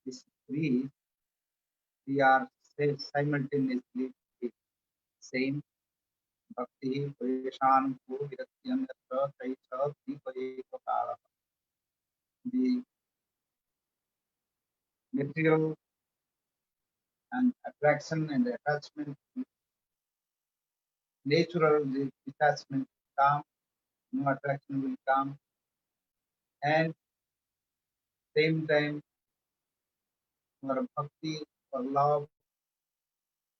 These three, we are simultaneously same. Bhakti, Prayashanko, Viratyanyatra, Taisa, Viparikotara. The material and attraction and attachment, natural detachment will come, no attraction will come, and same time our bhakti or love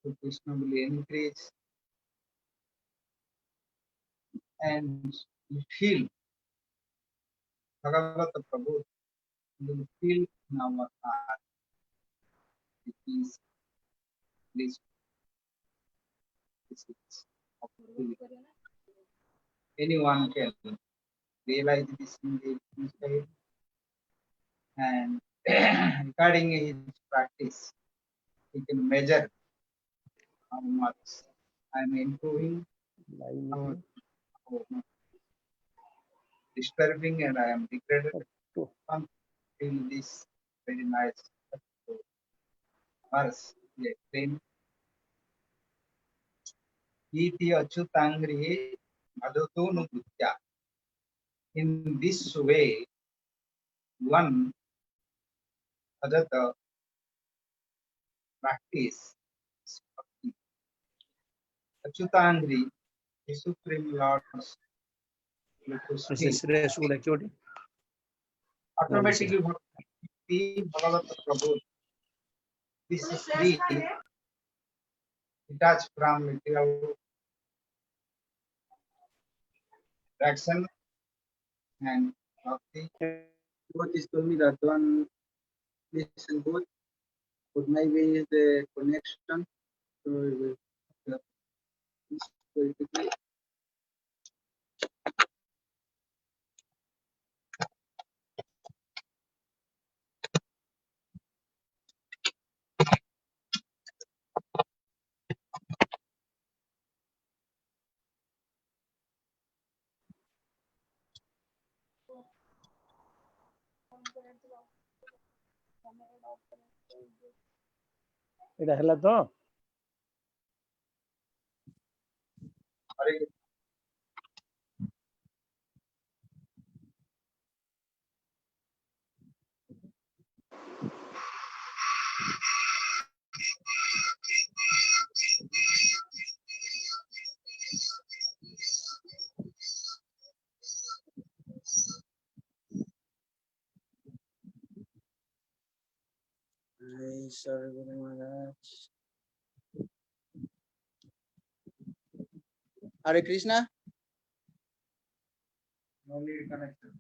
to Krishna will increase, and we feel Bhagavata Prabhu will feel in our heart. It is bliss. This is of feeling. Anyone can realize this in the inside, and regarding his practice, he can measure how much I am improving, how much disturbing, and I am degraded. Some feel this very nice verse. He explained, Iti Achutangri Bhadato Nubhutya. In this way, one Bhadata practice bhakti. Achutangri, the Supreme Lord's lotus feet. Automatically bhakti Bhagavata Prabhu. This is free, detached from material attraction and bhakti. What is told me that one listen good, but maybe the connection. So very quickly. এটা হেলা তো Sorry, Guru Maharaj. Hare Krishna. No need connection.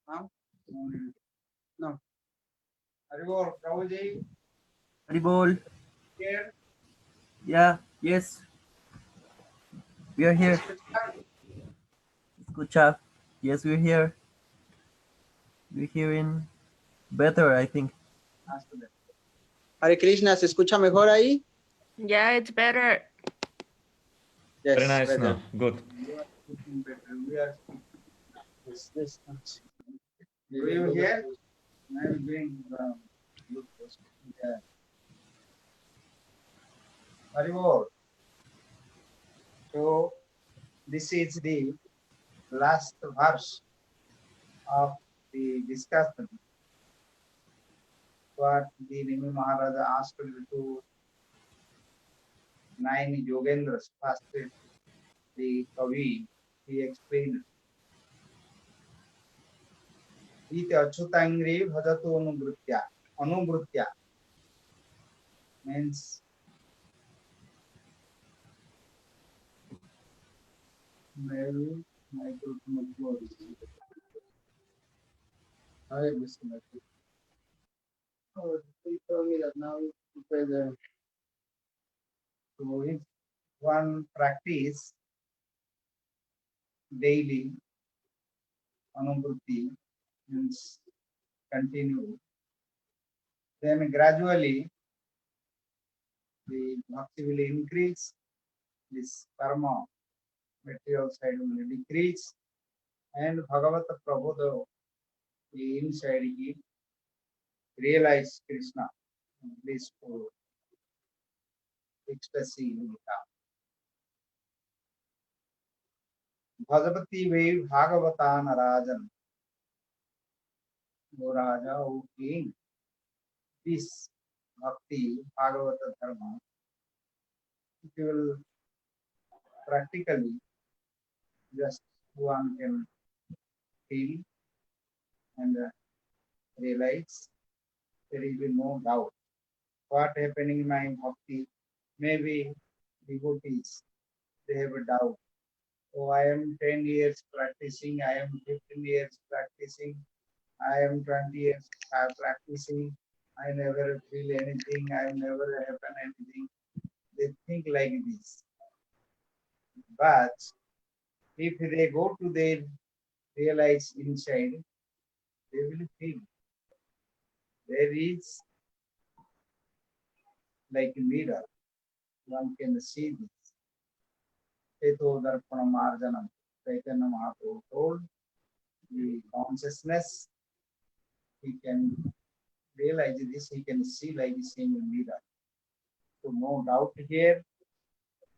Huh? No need. No. Hare Bol, Prabhuji. Hare Bol. Here. Yeah, yes. We are here. Escucha. Yes, we're here. We're hearing better, I think. Hare Krishna, ¿se escucha mejor ahí? Yeah, it's better. Yes, Very nice better. now. Good. You are speaking better. We are speaking. Yes. Do you hear? I am doing Bluetooth. Yeah. Hare Bol. So this is the last verse of the discussion. What the Nimi Maharaja asked to 9 Yogendras. First, the Kavi, he explained. Iti Achutangri Bhajatu Anubrutya. Anubrutya means maybe my group I disconnected. Oh, they told me that now you pay the. So if one practice daily Anubhuti means continue, then gradually the bhakti will increase, this karma material side will decrease, and Bhagavata Prabodha inside it realize Krishna, blissful ecstasy will come. Bhagavati Vai Bhagavata Narajan, O Raja, O King, this Bhakti, Bhagavata Dharma, it will practically just one can feel and realize there will be no doubt. What happening in my bhakti? Maybe devotees, they have a doubt. Oh, I am 10 years practicing, I am 15 years practicing, I am 20 years practicing, I never feel anything, I never happen anything. They think like this. But if they go to their realize inside, they will feel there is like a mirror. One can see this. Cheto Darpana Marjanam. Chaitanya Mahaprabhu told the consciousness, he can realize this, he can see like seeing a mirror. So no doubt here,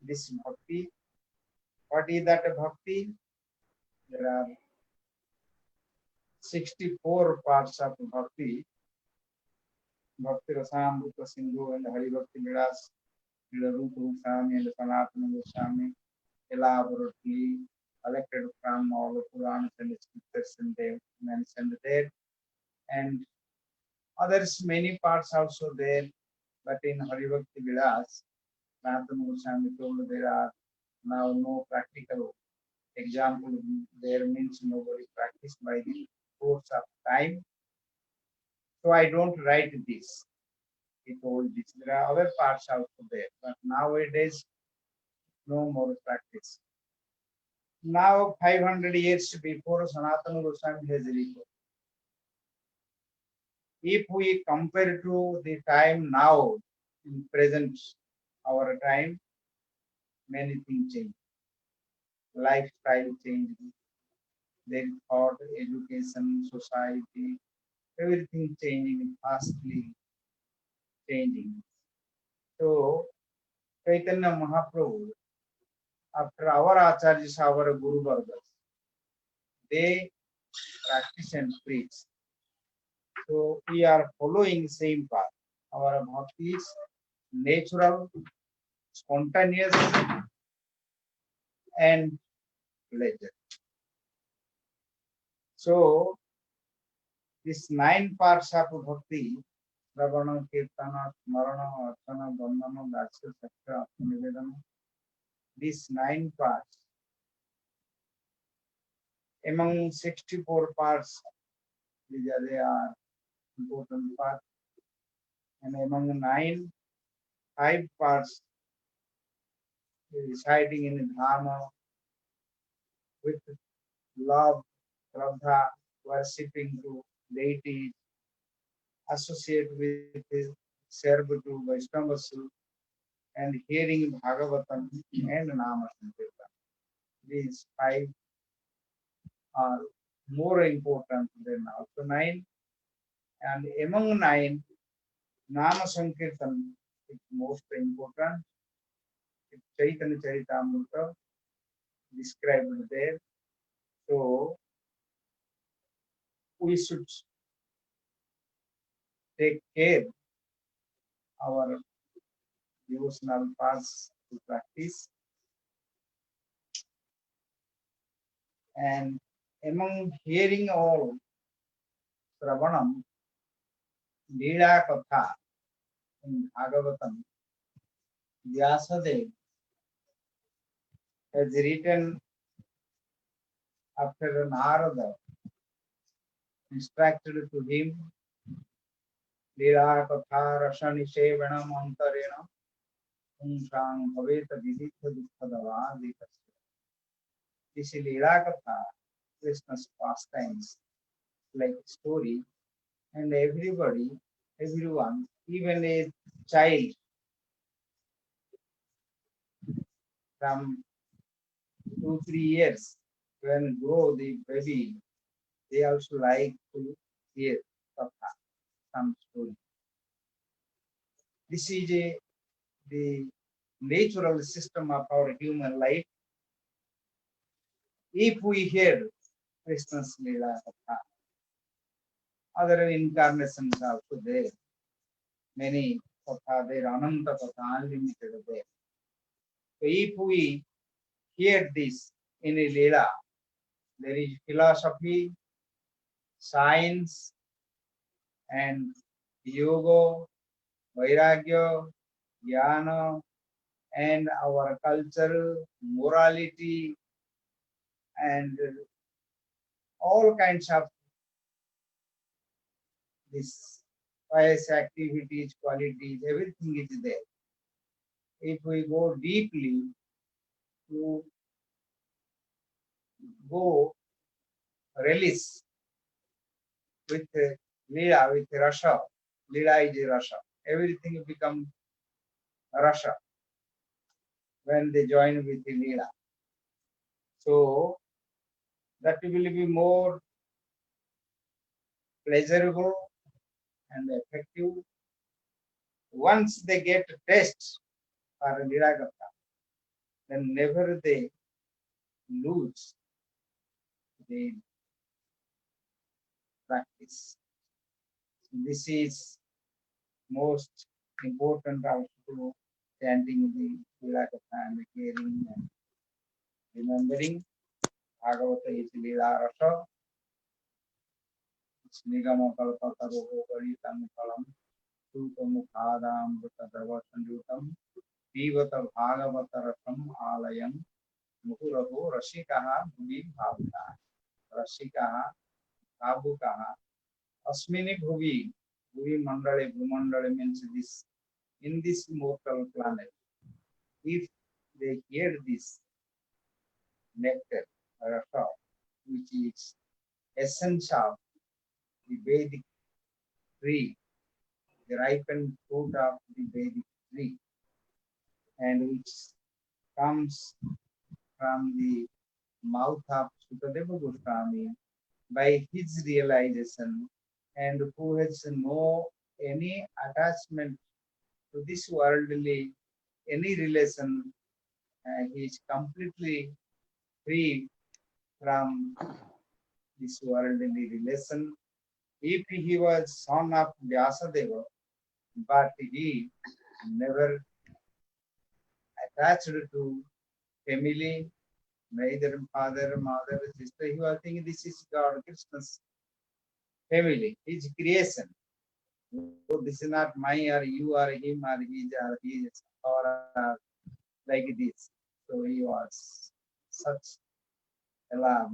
this bhakti. What is that bhakti? There are 64 parts of bhakti. Bhakti Rasamrita Sindhu and Hari Bhakti Vilas, Rupa Goswami and Sanatana Goswami elaborately collected from all the Puranas and the scriptures and they mentioned there. And others, many parts also there, but in Hari Bhakti Vilas, Sanatana Goswami told there are now no practical example there, means nobody practiced by the course of time. So I don't write this. He told this. There are other parts also there, but nowadays no more practice. Now 500 years before Sanatana Goswami has written. If we compare to the time now, in present our time, many things change. Lifestyle changes, their thought, education, society, everything changing, fastly changing. So Chaitanya Mahaprabhu, after our acharyas, our Guru Vargas, they practice and preach. So we are following same path. Our bhakti is natural, spontaneous, and pleasure. So these 9 parts of bhakti, Shravana, Kirtana, Smarana, Archana, Bandhana, Dasya, Sakya, Nivedana, these 9 parts, among 64 parts, these are important parts, and among 5 parts residing in Dharma with love, Shraddha, worshipping to deities, associate with his serve to Vaishnavas and hearing Bhagavatam and Nama Sankirtan. These 5 are more important than also 9. And among 9, Nama Sankirtan is most important. It's Chaitanya Charitamrita described there. So we should take care our devotional paths to practice. And among hearing all Shravanam, Leela Katha in Bhagavatam, Vyasadeva has written after Narada instructed to him, Leela Katha Rasani Sevanam Antarena Umshang Bhaveta Viditha Dukkadava Dikasya. This is Leela Katha, Krishna's pastimes, like story, and everybody, everyone, even a child from 2-3 years, when grow the baby, they also like to hear Katha. some story. This is the natural system of our human life. If we hear Krishna's Leela Katha, other incarnations are also there. Many Katha there, Ananta Katha, unlimited there. So if we hear this in a Leela, there is philosophy, science, and yoga, vairagya, jnana, and our culture, morality, and all kinds of this pious activities, qualities, everything is there. If we go deeply to go relish with Leela, with Rasa, Leela is Rasa. Everything becomes Rasa when they join with the Leela. So that will be more pleasurable and effective. Once they get a taste for Leela Katha, then never they lose the practice. This is most important also chanting the Leela Katha and hearing and remembering. Bhagavata is Leela Rasa. Nigamo Kalpataroho Varitam Kalam Sukamukhadam Vutadavasanjutam Pivata Bhagavata Rasam Alayam Mukuraho Rashikaha Bhuvi Bhavuka Rashikaha Bhavukaha Asmini Bhuvi Bhuvi Mandale Bhumandale means this in this mortal planet. If they hear this nectar, rasa, which is essence of the Vedic tree, the ripened fruit of the Vedic tree, and which comes from the mouth of Sukadeva Goswami by his realization, and who has no any attachment to this worldly, any relation, he is completely free from this worldly relation. If he was son of Vyasadeva, but he never attached to family, neither father, mother, sister, he was thinking this is God, Krishna's family, his creation. So this is not my or you or him or his or like this. So he was such a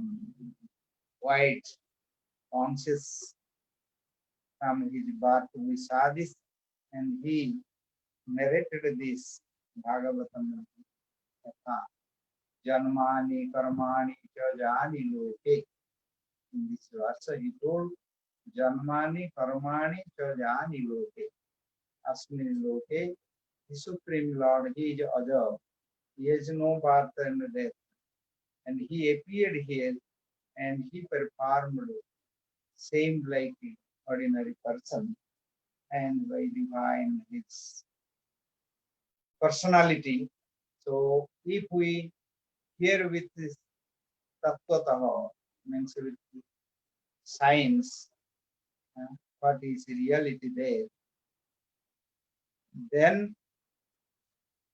white, conscious from his birth. We saw this, and he narrated this Bhagavatam Katha. Janmani karmani cha jani loke. In this verse, he told Janmani karmani cha jani loke. Asmin loke, the Supreme Lord, he is Aja. He has no birth and death. And he appeared here and he performed same like ordinary person, and by divine his personality. So if we hear with this tattvataha, means with science, what is reality there, then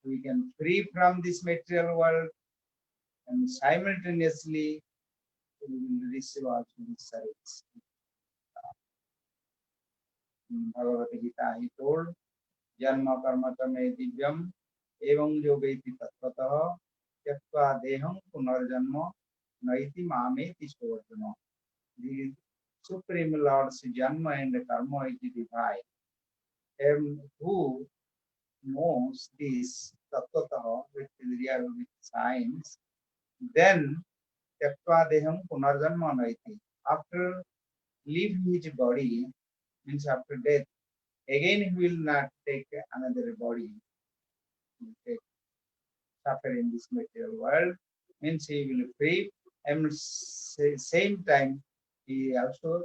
we can free from this material world, and simultaneously we will receive also this service. In Bhagavad Gita he told, Janma karma tame divyam evam yogeti tattvataha tyaktva deham punarjanma naiti mameti sovardhana. The Supreme Lord's Janma and Karma is divine. And who knows this Tattvataha with real with science, then Tyaktva Deham Punarjanma Naiti. After leaving his body, means after death, again he will not take another body. He will take suffer in this material world, means he will free, and same time he also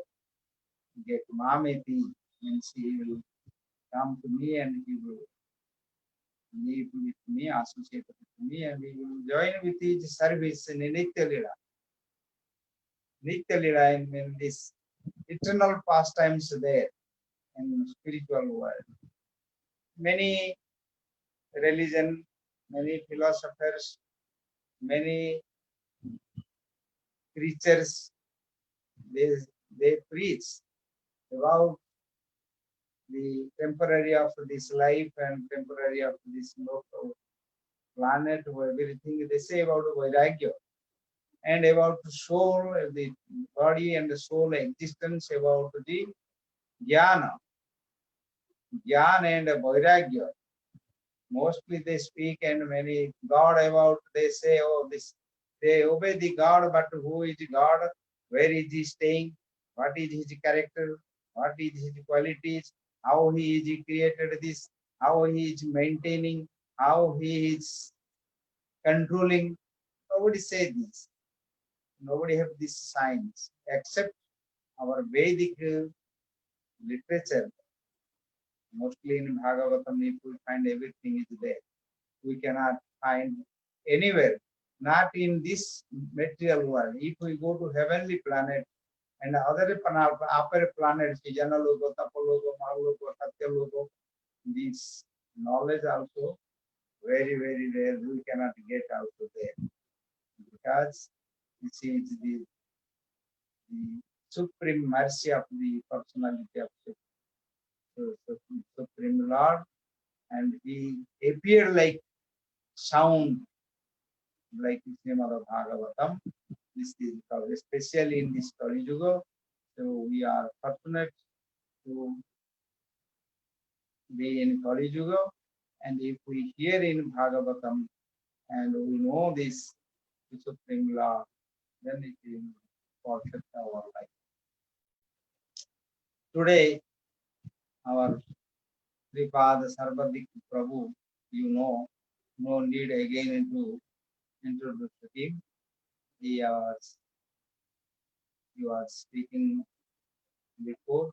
get mameti, means he will come to me and he will live with me, associate with me, and we will join with his service in Nitya Lila. Nitya Lila in this eternal pastimes there in spiritual world. Many religion, many philosophers, many preachers, they preach about the temporary of this life and temporary of this local planet, everything they say about Vairagya and about the soul, the body and the soul existence, about the jnana, jnana and Vairagya. Mostly they speak and many God about, they say, oh, this, they obey the God, but who is God? Where is he staying? What is his character? What is his qualities? How he is created this? How he is maintaining? How he is controlling? Nobody says this. Nobody have this science except our Vedic literature. Mostly in Bhagavatam, if we find everything is there. We cannot find anywhere, not in this material world. If we go to heavenly planet and other upper planets, Janaloka, Tapaloka, Marloka, Satyaloka, this knowledge also very, very rare. We cannot get also there because this is the supreme mercy of the personality of the Supreme Lord, and he appeared like sound, like Srimad Bhagavatam. This is especially in this Kali Yuga. So we are fortunate to be in Kali Yuga, and if we hear in Bhagavatam and we know this Supreme Law, then it will perfect our life. Today, our Sripada Sarvadik Prabhu, you know, no need again to introduce him. He was speaking before.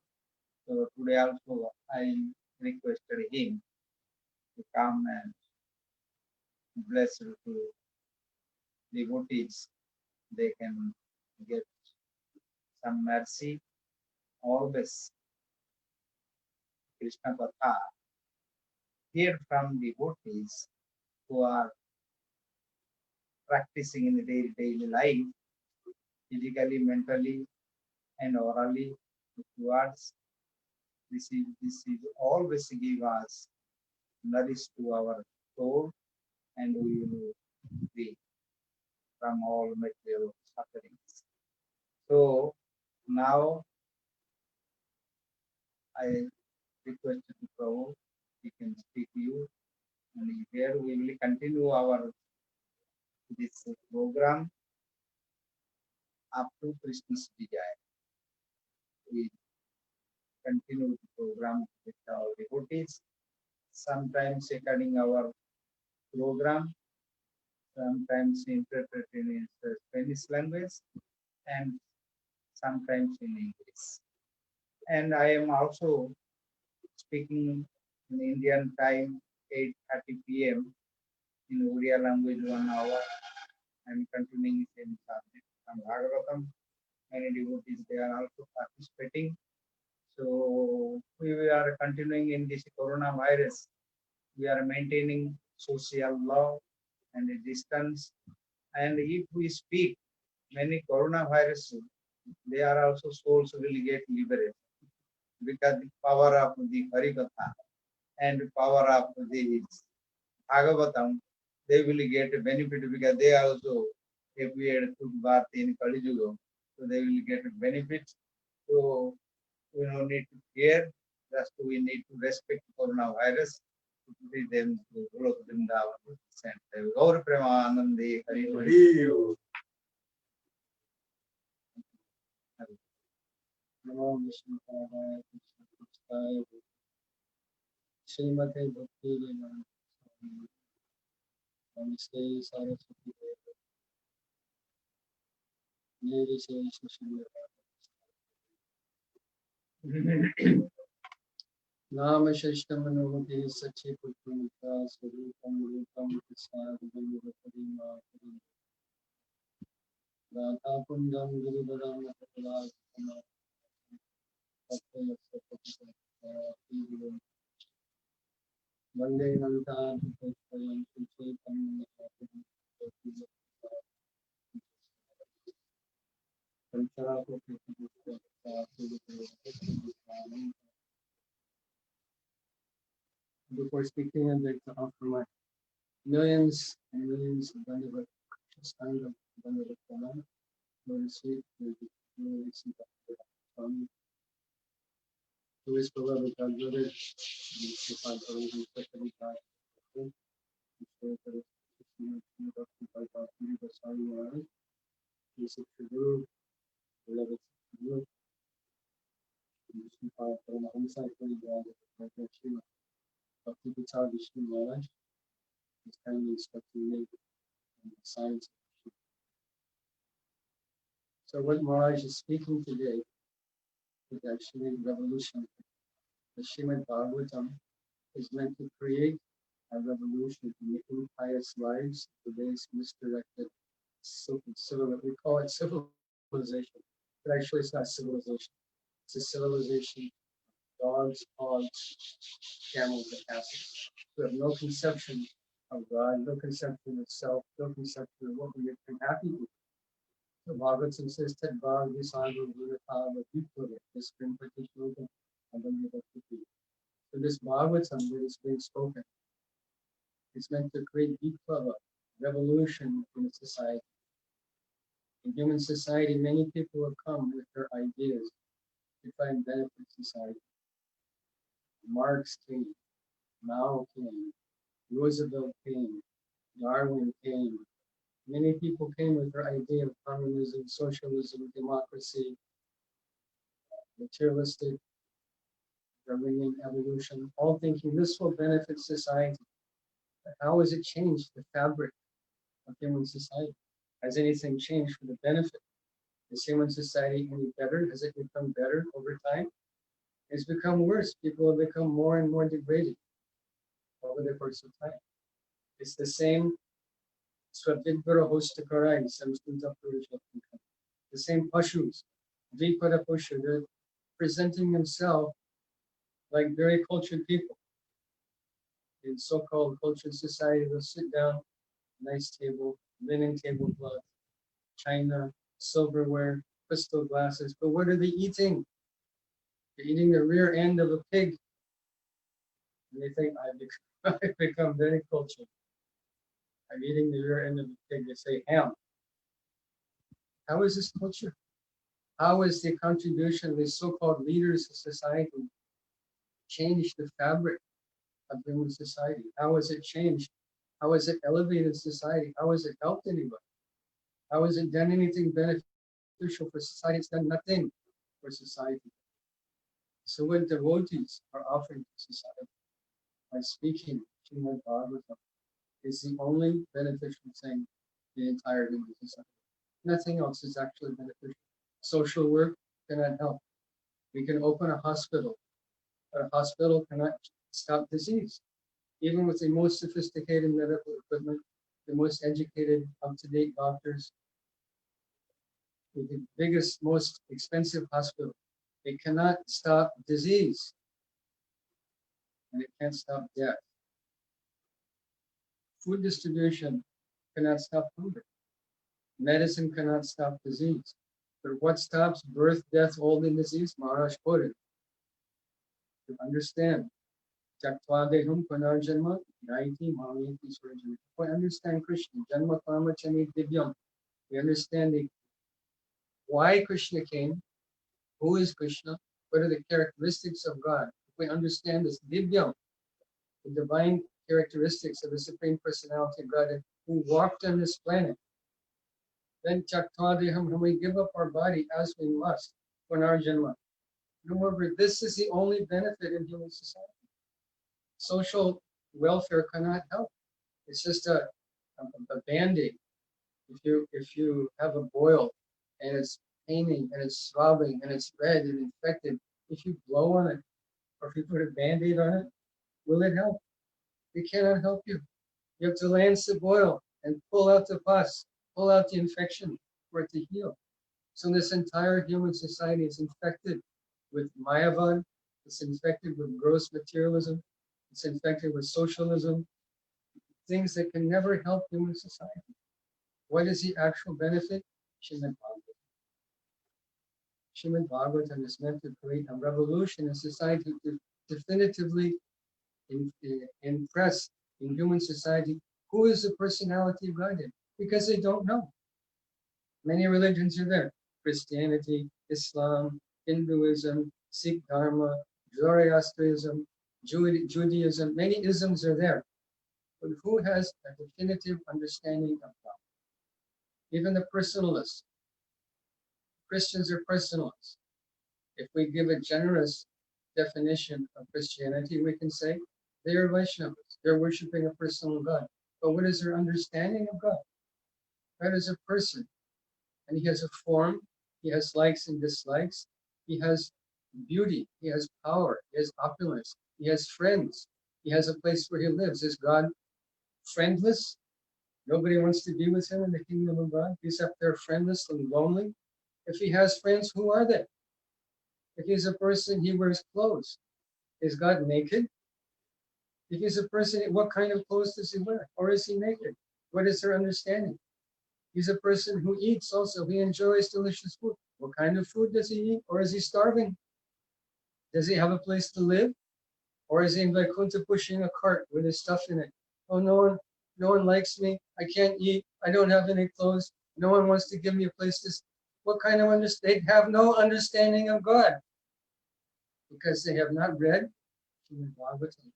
So today also I requested him to come and bless to devotees. They can get some mercy. Always Krishna Katha hear from devotees who are practicing in their daily life, physically, mentally, and orally towards. This is always give us nourish to our soul, and we will be from all material sufferings. So now I request to Prabhu, he can speak to you, and here we will continue our this program up to Krishna's desire. We continue the program with our devotees, sometimes according our program, sometimes interpreted in Spanish language, and sometimes in English. And I am also speaking in Indian time, 8:30 p.m. in Oriya language 1 hour. I am continuing the same subject from Bhagavatam. Many devotees, they are also participating. So we are continuing in this coronavirus. We are maintaining social law and the distance. And if we speak many coronavirus, they are also souls will get liberated because the power of the Harikatha and power of the Bhagavatam, they will get a benefit because they also appeared to birth in Kali Yuga, so they will get a benefit. So we don't need to fear, just we need to respect coronavirus. To treat them to Golok Vrindavan and Gaur Premanandi Hari Hari. Namo Vishnu Padaya Krishna Krishna Srimate Bhakti Vinaya Namaste Saraswati Deva Niri Shri Shri नाम system मनोमति सच्चे पुत्र स्वरूपम रूपम राधा कुंजम गिरिवरम वंदे Before speaking, I'd like to offer my millions and millions of Dandavat, Sangam, Dandavat Pranam, to receive the release of to his beloved God, brother, and to find all of the second God, to show that it's by God, the Son, Lord, to seek the Guru, beloved Guru, and to find from the home side of God, the Shiva, Bhakti Vichar Vishnu Maharaj, is kindly instructing me in the science. So what Maharaj is speaking today is actually revolution. The Srimad Bhagavatam is meant to create a revolution in the impious lives of today's misdirected we call it civilization. But actually it's not civilization. It's a civilization of dogs, hogs, camels, and asses. We have no conception of God, no conception of self, no conception of what we are happy with. The Bhagavatam says, Ted Bhag, Visandhu, Gurutava, Viplava, this spring particular, and then we have to be. So this Bhagavatam that is being spoken is meant to create Viplava, revolution in a society. In human society, many people have come with their ideas to try and benefit society. Marx came, Mao came, Roosevelt came, Darwin came. Many people came with their idea of communism, socialism, democracy, materialistic, Darwinian evolution, all thinking this will benefit society. But how has it changed the fabric of human society? Has anything changed for the benefit? Is human society any better? Has it become better over time? It's become worse. People have become more and more degraded over the course of time. It's the same Swadvidvara Hostakarai, the same Pashus, Dvipara Pashu, they're presenting themselves like very cultured people. In so-called cultured society, they'll sit down, nice table, linen tablecloth, china, silverware, crystal glasses. But what are they eating? They're eating the rear end of a pig. And they think, I've become very cultured. I'm eating the rear end of a pig. They say ham. How is this culture? How is the contribution of these so-called leaders of society changed the fabric of human society? How has it changed? How has it elevated society? How has it helped anybody? How has it done anything beneficial for society? It's done nothing for society. So what devotees are offering to society by speaking Srimad Bhagavatam is the only beneficial thing in the entire human society. Nothing else is actually beneficial. Social work cannot help. We can open a hospital, but a hospital cannot stop disease. Even with the most sophisticated medical equipment, the most educated, up-to-date doctors, with the biggest, most expensive hospital, it cannot stop disease, and it can't stop death. Food distribution cannot stop hunger. Medicine cannot stop disease. But what stops birth, death, old, and disease? Maharaj quoted. To understand, Jaktvadehum Punarjanma, Naiti Mamiti Surjana. If we understand Krishna, Janma Karma Chani Divyam, we understand why Krishna came, who is Krishna, what are the characteristics of God. If we understand this Divyam, the divine characteristics of the Supreme Personality of God who walked on this planet, then Chaktadeham, when we give up our body as we must, Punarjanma. Remember, this is the only benefit in human society. Social welfare cannot help. It's just a band-aid. If you have a boil and it's paining and it's throbbing and it's red and infected, if you blow on it, or if you put a Band-Aid on it, will it help? It cannot help you. You have to lance the boil and pull out the pus, pull out the infection for it to heal. So this entire human society is infected with Mayavad, it's infected with gross materialism, it's infected with socialism, things that can never help human society. What is the actual benefit? Srimad Bhagavatam. Srimad Bhagavatam is meant to create a revolution in society to definitively impress in human society who is the personality of God, because they don't know. Many religions are there: Christianity, Islam, Hinduism, Sikh Dharma, Zoroastrianism, Judaism. Many isms are there, but who has a definitive understanding of God? Even the personalists. Christians are personalists. If we give a generous definition of Christianity, we can say they are Vaishnavas. They're worshiping a personal God. But what is their understanding of God? God is a person, and he has a form, he has likes and dislikes, he has beauty, he has power, he has opulence, he has friends, he has a place where he lives. Is God friendless? Nobody wants to be with him in the kingdom of God. He's up there friendless and lonely. If he has friends, who are they? If he's a person, he wears clothes. Is God naked? If he's a person, what kind of clothes does he wear? Or is he naked? What is their understanding? He's a person who eats also. He enjoys delicious food. What kind of food does he eat? Or is he starving? Does he have a place to live? Or is he in Vaikuntha pushing a cart with his stuff in it? Oh, no one likes me. I can't eat. I don't have any clothes. No one wants to give me a place to. What kind of understanding? They have no understanding of God because they have not read Srimad Bhagavatam.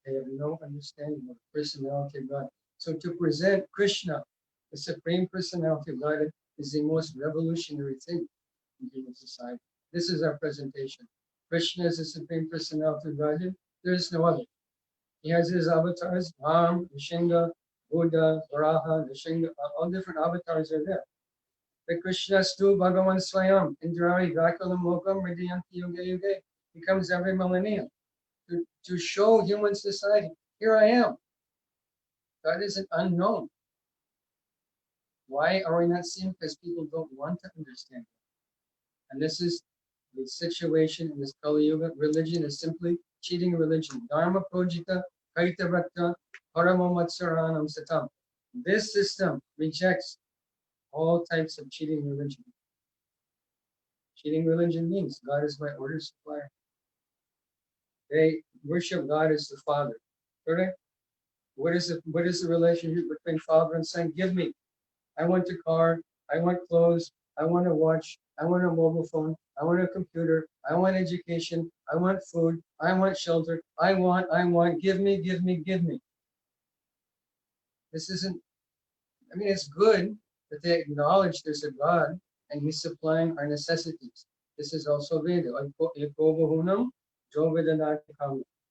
They have no understanding of the personality of God. So to present Krishna, the Supreme Personality of God, is the most revolutionary thing in human society. This is our presentation. Krishna is the Supreme Personality of God. There is no other. He has his avatars: Ram, Nishinga, Buddha, Varaha, Nishinga. All different avatars are there. But Krishna stu Bhagavan Swayam, Indrari Vakulam Mokam Hridayanti Yuga Yuga. He comes every millennium to show human society, here I am. God isn't unknown. Why are we not seeing? Because people don't want to understand. And this is the situation in this Kali Yuga. Religion is simply cheating religion. Dharma projita kaita bhakta paramamatsaranam satam. This system rejects all types of cheating religion. Cheating religion means God is my order supplier. They worship God as the Father. Correct? What is the relationship between father and son? Give me. I want a car. I want clothes. I want a watch. I want a mobile phone. I want a computer. I want education. I want food. I want shelter. I want. Give me, give me, give me. This isn't, I mean, it's good that they acknowledge there's a God and he's supplying our necessities. This is also Veda.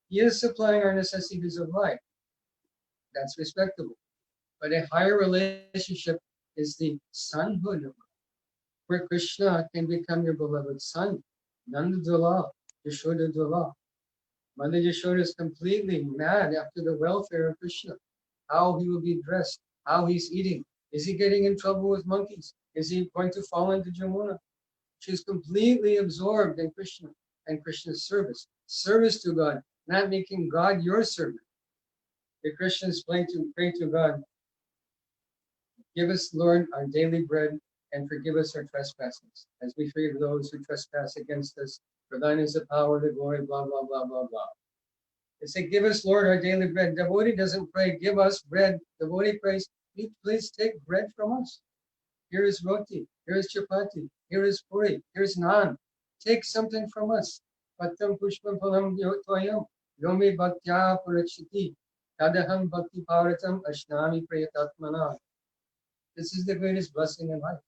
He is supplying our necessities of life. That's respectable. But a higher relationship is the sonhood of God, where Krishna can become your beloved son. Nanda Dula, Yashoda Dula. Mother Yashoda is completely mad after the welfare of Krishna. How he will be dressed, how he's eating. Is he getting in trouble with monkeys? Is he going to fall into Jamuna? She's completely absorbed in Krishna and Krishna's service. Service to God, not making God your servant. The Christians pray to God, give us, Lord, our daily bread and forgive us our trespasses, as we forgive those who trespass against us. For thine is the power, the glory, blah, blah, blah, blah, blah. They say, give us, Lord, our daily bread. Devotee doesn't pray, give us bread. Devotee prays, please take bread from us. Here is roti, here is chapati, here is puri, here is naan. Take something from us. Pattam pushpam phalam toyam, yomi bhaktya purachiti, tadaham bhakti pavratam ashnami prayatatmana. This is the greatest blessing in life.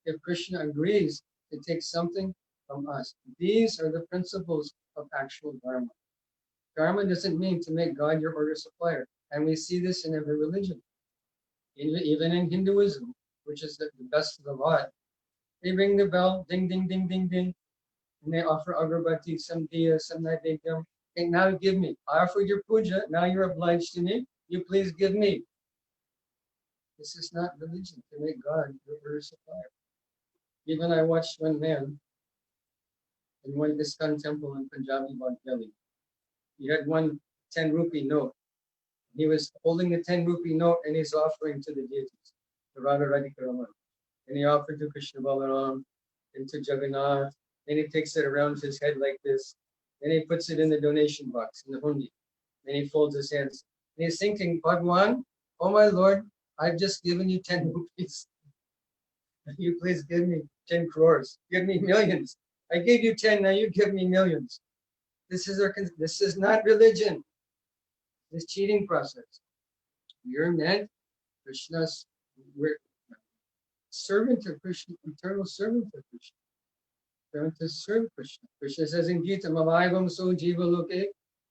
If Krishna agrees to take something from us, these are the principles of actual dharma. Dharma doesn't mean to make God your order supplier. And we see this in every religion. Even in Hinduism, which is the best of the lot. They ring the bell, ding, ding, ding, ding, ding. and they offer agarbatti, some diya, some naivedyam. Okay, now give me. I offered your puja, now you're obliged to me. You please give me. This is not religion, to make God your supplier. Even I watched one man in one ISKCON temple in Punjabi, Delhi. He had one 10 rupee note. He was holding the 10 rupee note and he's offering to the deities, the Radha Radhika Raman. And he offered to Krishna Balaram and to Jagannath. Then he takes it around his head like this. Then he puts it in the donation box, in the hundi. Then he folds his hands. And he's thinking, Bhagwan, oh my Lord, I've just given you 10 rupees. You please give me 10 crores. Give me millions. I gave you 10, now you give me millions. This is not religion. This cheating process. You're meant, Krishna's, we're servant of Krishna, eternal servant of Krishna. Servant to serve Krishna. Krishna says in Gita, Mavaivam so jiva loke,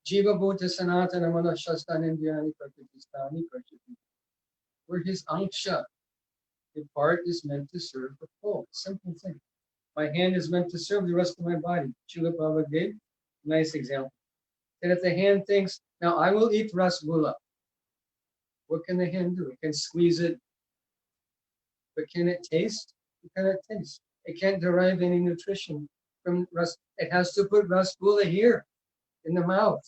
jiva bhuta sanatana manashastan indiyani prakritistani prakritistani. We're his anksha. The part is meant to serve the whole. Simple thing. My hand is meant to serve the rest of my body. Srila Prabhupada gave a nice example. And if the hand thinks, now I will eat rasgulla, what can the hand do? It can squeeze it, but can it taste? It cannot taste. It can't derive any nutrition from ras. It has to put rasgulla here in the mouth.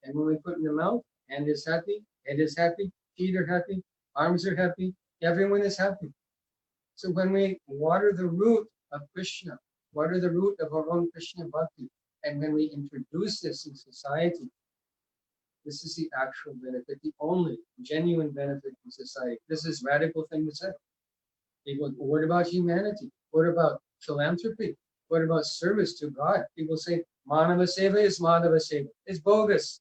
And when we put in the mouth, hand is happy, head is happy, feet are happy, arms are happy, everyone is happy. So when we water the root of Krishna, water the root of our own Krishna bhakti, and when we introduce this in society, this is the actual benefit, the only genuine benefit in society. This is a radical thing to say. People, what about humanity? What about philanthropy? What about service to God? People say, Manava Seva is Madhava Seva. It's bogus.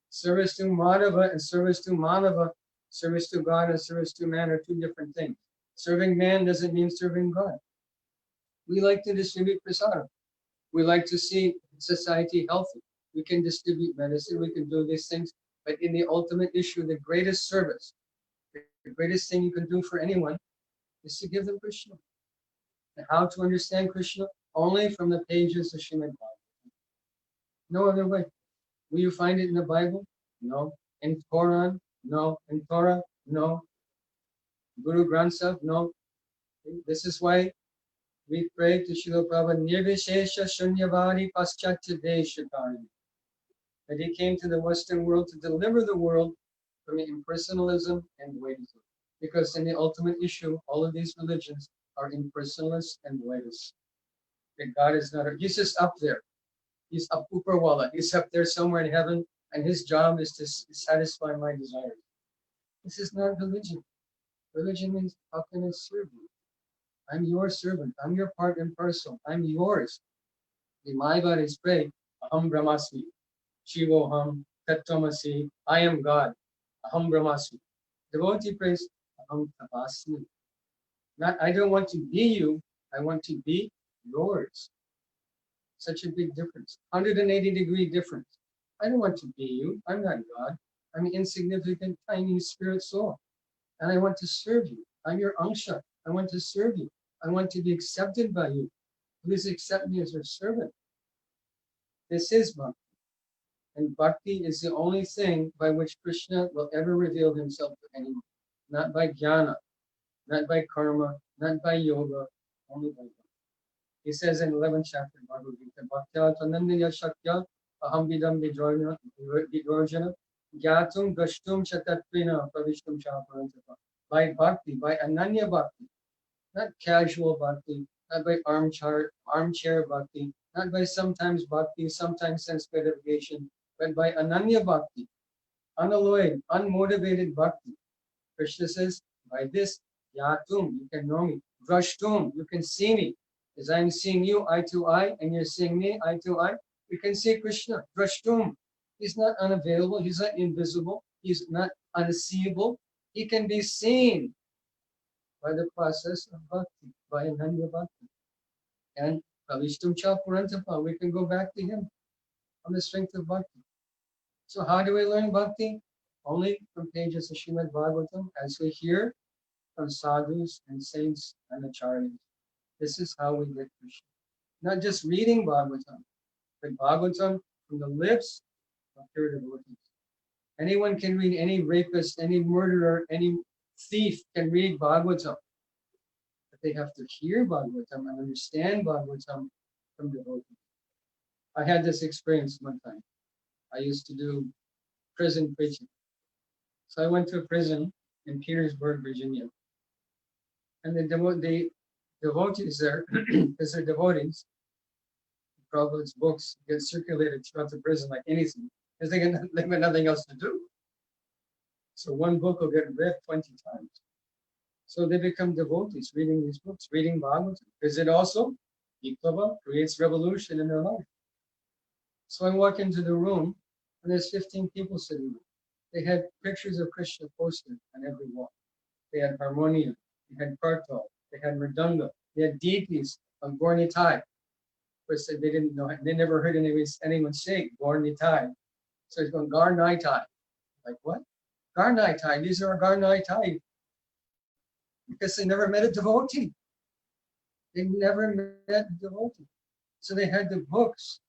Service to Madhava and service to Manava, service to God and service to man are two different things. Serving man doesn't mean serving God. We like to distribute prasada. We like to see society healthy. We can distribute medicine, we can do these things, but in the ultimate issue, the greatest service, the greatest thing you can do for anyone is to give them Krishna. And how to understand Krishna? Only from the pages of Srimad Bhagavatam. No other way. Will you find it in the Bible? No. In Quran? No. In Torah? No. Guru Granth Sahib? No. This is why we pray to Srila Prabhupada, Nirvishesha Shunyavadi Paschatya Deshakari. That he came to the Western world to deliver the world from impersonalism and Vaidism. Because in the ultimate issue, all of these religions are impersonalists and Vaidis. That God is not, he's just up there. He's up Uparwala. He's up there somewhere in heaven, and his job is to satisfy my desires. This is not religion. Religion means, how can I serve you? I'm your servant. I'm your part and parcel. I'm yours. The Mayavadis pray, Aham Brahmasmi, Shivoham, Tattvamasi, I am God. Aham Brahmasmi. Devotee prays, Aham Tapasmi. Not, I don't want to be you, I want to be yours. Such a big difference. 180-degree difference. I don't want to be you. I'm not God. I'm an insignificant, tiny spirit soul. And I want to serve you. I'm your Angsha. I want to serve you. I want to be accepted by you. Please accept me as your servant. This is bhakti. And bhakti is the only thing by which Krishna will ever reveal himself to anyone. Not by jnana, not by karma, not by yoga, only by bhakti. He says in 11th chapter of Bhagavad Gita, Bhaktya Tanandaya Shakya Aham Vidam Vidorjana Gyatum Gashtum Chatatvina Pravishtum Chaparantapa. By bhakti, by ananya bhakti, not casual bhakti, not by armchair bhakti, not by sometimes bhakti, sometimes sense gratification, but by ananya bhakti, unalloyed, unmotivated bhakti. Krishna says, by this, yatum, you can know me. Drashtum, you can see me. As I'm seeing you eye to eye, and you're seeing me eye to eye, we can see Krishna. Drashtum. He's not unavailable, he's not invisible, he's not unseeable. He can be seen by the process of bhakti, by ananya bhakti. And Pravishtum Cha Purantapa, we can go back to him on the strength of bhakti. So how do we learn bhakti? Only from pages of Srimad Bhagavatam, as we hear from sadhus and saints and acharyas. This is how we get Krishna. not just reading Bhagavatam, but Bhagavatam from the lips of pure devotees. Anyone can read, any rapist, any murderer, any thief can read Bhagavatam. But they have to hear Bhagavatam and understand Bhagavatam from devotees. I had this experience one time. I used to do prison preaching. So I went to a prison in Petersburg, Virginia. And the devotees there, because they're devotees, Prabhupada's books get circulated throughout the prison like anything, because they got nothing else to do. So one book will get read 20 times. So they become devotees reading these books, reading Bhagavatam, because it also, Viplava, creates revolution in their life. So I walk into the room, and there's 15 people sitting there. They had pictures of Krishna posted on every wall. They had harmonium, they had kartal, they had mridanga, they had deities of Gaur Nitai. Of course, they didn't know, they never heard anyone say Gaur Nitai. So it's going Gaur Nitai. Like what? Gaur Nitai, these are Gaur Nitai. Because they never met a devotee. They never met a devotee. So they had the books,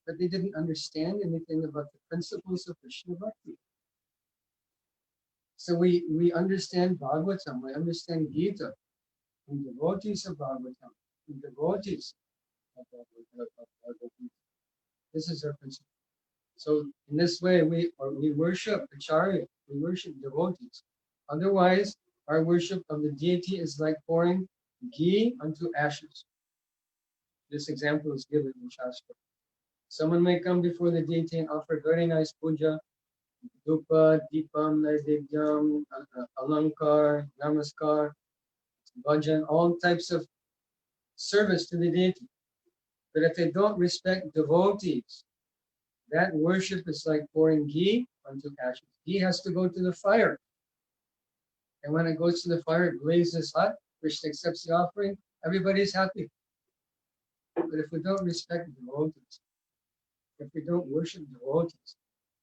but they didn't understand anything about the principles of Krishna Bhakti. So we understand Bhagavatam, we understand Gita, from devotees of Bhagavatam, from devotees of Bhagavatam. This is our principle. So in this way, we worship Acharya, we worship devotees. Otherwise, our worship of the deity is like pouring ghee onto ashes. This example is given in Shastra. Someone may come before the deity and offer very nice puja, Dupa, Deepam, Naivedyam, Alankar, Namaskar, Bhajan, all types of service to the deity. But if they don't respect devotees, that worship is like pouring ghee onto ashes. Ghee has to go to the fire. And when it goes to the fire, it blazes hot. Krishna accepts the offering. Everybody's happy. But if we don't respect devotees, if we don't worship devotees,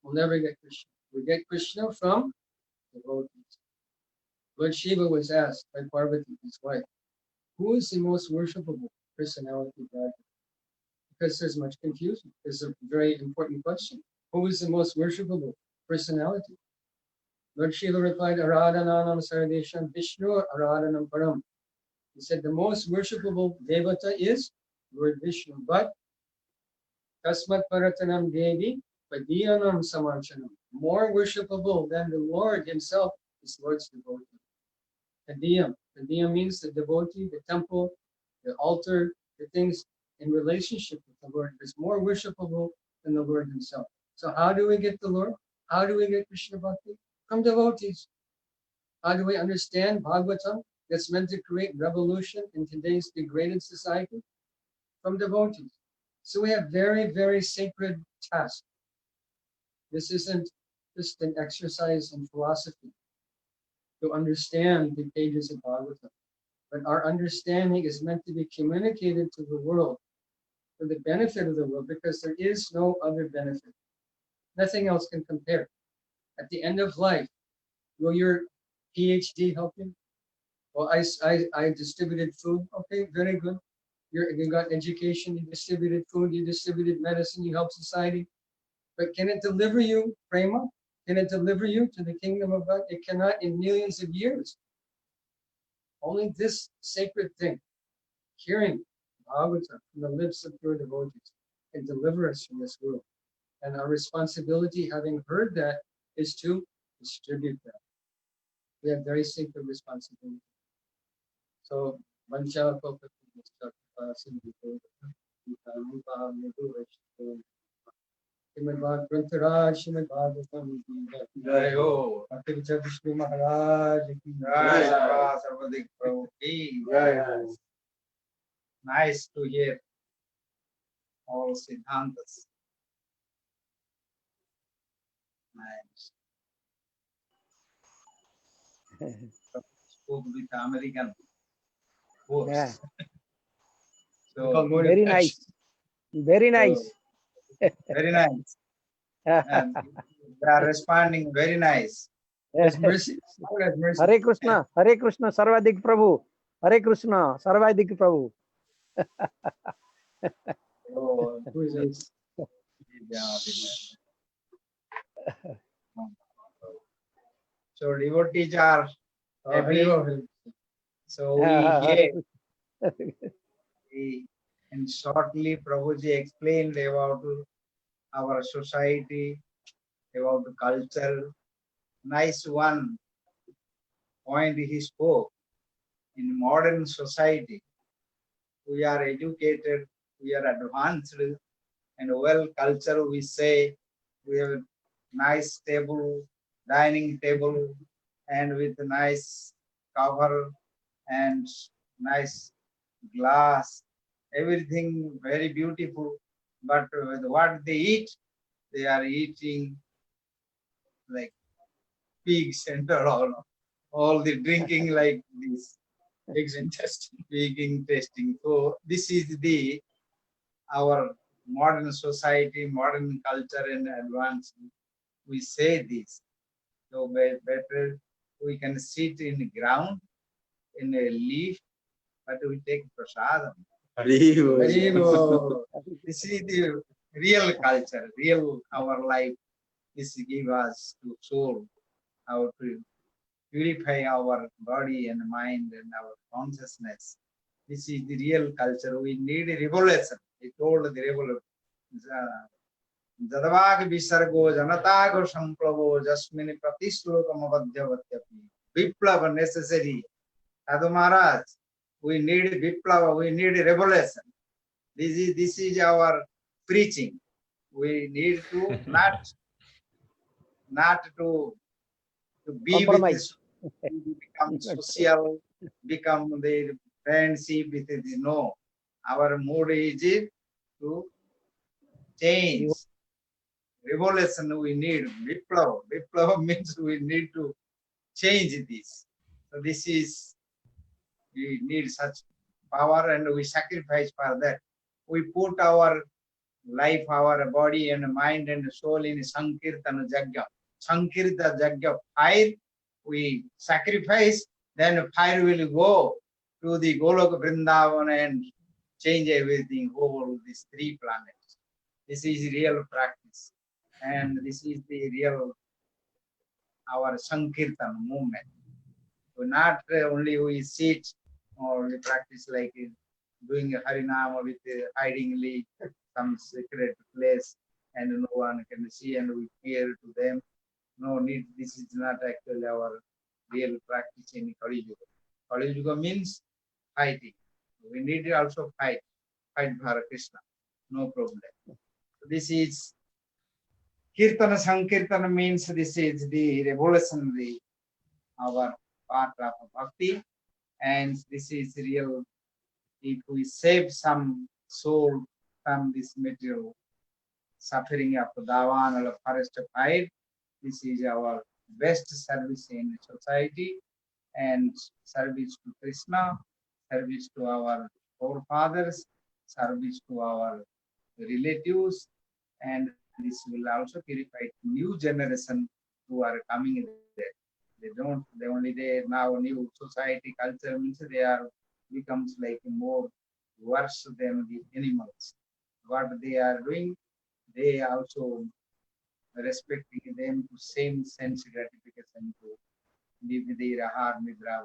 we'll never get Krishna. We get Krishna from devotees. Lord Shiva was asked by Parvati, his wife, who is the most worshipable personality of God? Because there's much confusion. It's a very important question. Who is the most worshipable personality? Lord Shiva replied, Aradhananam Saradesham Vishnu Aradhanam Param. He said the most worshipable devata is Lord Vishnu, but Tasmat Paratanam Devi Padiyanam Samarchanam. More worshipable than the Lord himself is Lord's devotee. Padiyam. Padiyam means the devotee, the temple, the altar, the things in relationship with the Lord is more worshipable than the Lord himself. So how do we get the Lord? How do we get Krishna Bhakti? From devotees. How do we understand Bhagavatam that's meant to create revolution in today's degraded society? From devotees. So we have very, very sacred tasks. This isn't just an exercise in philosophy to understand the pages of Bhagavatam. But our understanding is meant to be communicated to the world for the benefit of the world, because there is no other benefit. Nothing else can compare. At the end of life, will your PhD help you? Well, I distributed food. Okay, very good. You got education, you distributed food, you distributed medicine, you helped society. But can it deliver you prema? Can it deliver you to the kingdom of God? It cannot in millions of years. Only this sacred thing, hearing Bhagavatam from the lips of pure devotees, can deliver us from this world. And our responsibility, having heard that, is to distribute that. We have very sacred responsibility. So, Vancha Srimad Bhagavatam, Srimad Bhagavatam, Jai Ho. Bhakti Vichar Vishnu Maharaj, Jai Sarva Sarvadik Prabhu ki Jai. Nice to hear all Siddhantas. Nice. Spoke with American force. Yeah. So Very nice. Very nice. very nice. And they are responding very nice. His mercy. Lord have mercy. Hare Krishna, Sarvadik Prabhu. Hare Krishna, Sarvadik Prabhu. So, Who is this? so devotees are happy. Haribo. So we gave, and shortly Prabhuji explained about our society, about the culture. Nice one point he spoke. In modern society, we are educated, we are advanced, and well culture. We say we have a nice table, dining table, and with a nice cover and nice glass, everything very beautiful. But with what they eat, they are eating like pigs and all the drinking like this, Pigs intestine. pig tasting. So this is the our modern society, modern culture and advance. We say this. So better we can sit in the ground in a leaf, but we take prasadam. Haribo. This is the real culture, real our life. This give us to soul how to purify our body and mind and our consciousness. This is the real culture. We need a revolution. He told the revolution. Jadavag visargo janatago samplavo jasmini pratishlokam avadhyavatyapi. Viplava necessary. Sadhu Maharaj, we need viplava, we need a revolution. This is our preaching. We need to not to be with this, become social, become the friendship with it. No, our mood is to change. Revolution we need. Viplava. Viplava means we need to change this. So this is, we need such power and we sacrifice for that. We put our life, our body and mind and soul in Sankirtana Jagya. Sankirtana Jagya, fire, we sacrifice, then fire will go to the Golok Vrindavan and change everything, whole these 3 planets. This is real practice. And this is the real, our Sankirtan movement. So not only we sit or we practice like doing a Harinama with hidingly some secret place and no one can see and we hear to them. No need, this is not actually our real practice in Kali Yuga. Kali Yuga means fighting. We need to also fight for Krishna, no problem. So this is Kirtana. Sankirtana means this is the revolutionary, our part of bhakti, and this is real. If we save some soul from this material suffering of Davan or forest fire, this is our best service in society and service to Krishna, service to our forefathers, service to our relatives, and this will also purify new generation who are coming there. They only now new society culture means they are becomes like more worse than the animals. What they are doing, they also respecting them to same sense gratification to Nidira, Nidra,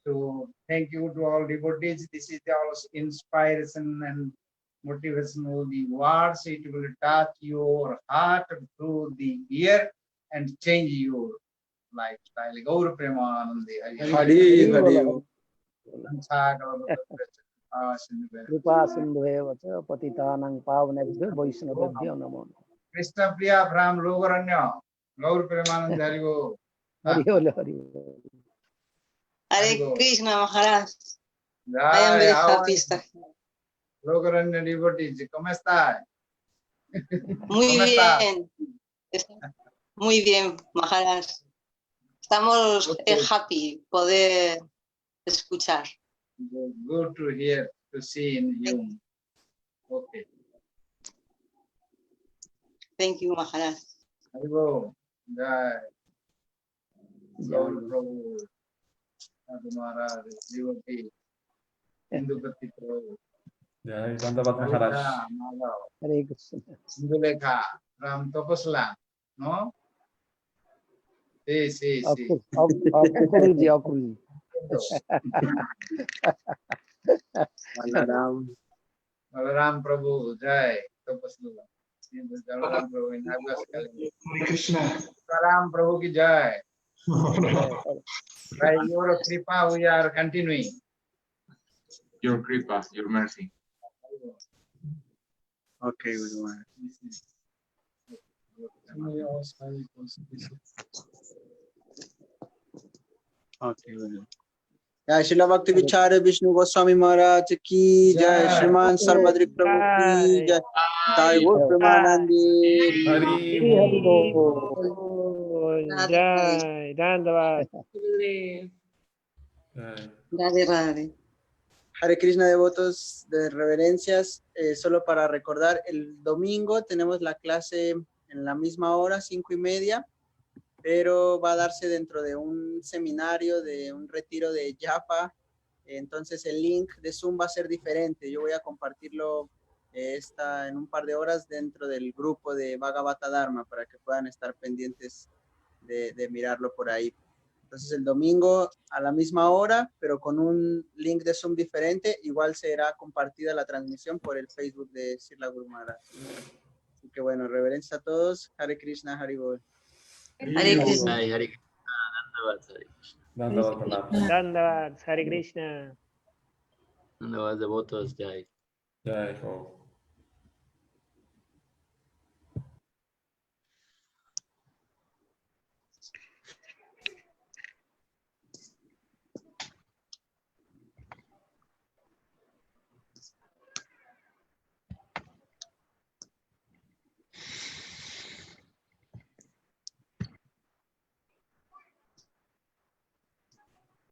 so thank you to all devotees. This is also inspiration and motivational the words. It will touch your heart through the ear and change your lifestyle. Gaur Premanandi. Hari Hari. Kripa sindhu cha patitanang pavanebhyo vaishnavebhyo namo. Krishna Priya from Logaranya. Gaur Premanandi Haribo. Hari Hari. Hare Krishna Maharaj. I am very happy. Logaranya devotees, ¿cómo está? Muy bien. Muy bien, Maharaj. Estamos happy poder escuchar. Good to hear, to see in you. Okay. Thank you, Maharaj. Haribo. Jai. Gaur Prabhu. Sadhu Maharaj, devotee. Indupati Prabhu, Jai Dandavat Maharaj. Kavita Madhav, Hare Krishna. Indulekha, Ram Tapasla, no? Sí. Akurji, Akurji. Balaram Prabhu, Jai Tapasla. Balaram Prabhu in August. Hare Krishna. Balaram Prabhu ki Jai. By your kripa, we are continuing. Your kripa, your mercy. Okay, Guru Maharaj. Somebody else, Hari goes, please. Okay, Guru. जय श्रीला भक्ति विचार विष्णु गोस्वामी महाराज की जय श्रीमान सर्वद्रिक प्रभु की जय ताई वो Premanandi Hari Hari Bol. Bol. Jai, Dandavad. Jai. Radhe Radhe. Hare Krishna devotos de reverencias, solo para recordar, el domingo tenemos la clase en la misma hora, 5:30, pero va a darse dentro de un seminario, de un retiro de Japa. Entonces el link de Zoom va a ser diferente. Yo voy a compartirlo en un par de horas dentro del grupo de Bhagavata Dharma para que puedan estar pendientes de mirarlo por ahí. Entonces el domingo a la misma hora, pero con un link de Zoom diferente, igual será compartida la transmisión por el Facebook de Srila Guru Maharaj. Así que bueno, reverencias a todos. Hare Krishna, Hari Bol. Hare Krishna. Dandavat Maharaj. Dandavad. Hare Krishna. Dandavad devotos, Jai. Jai Ho.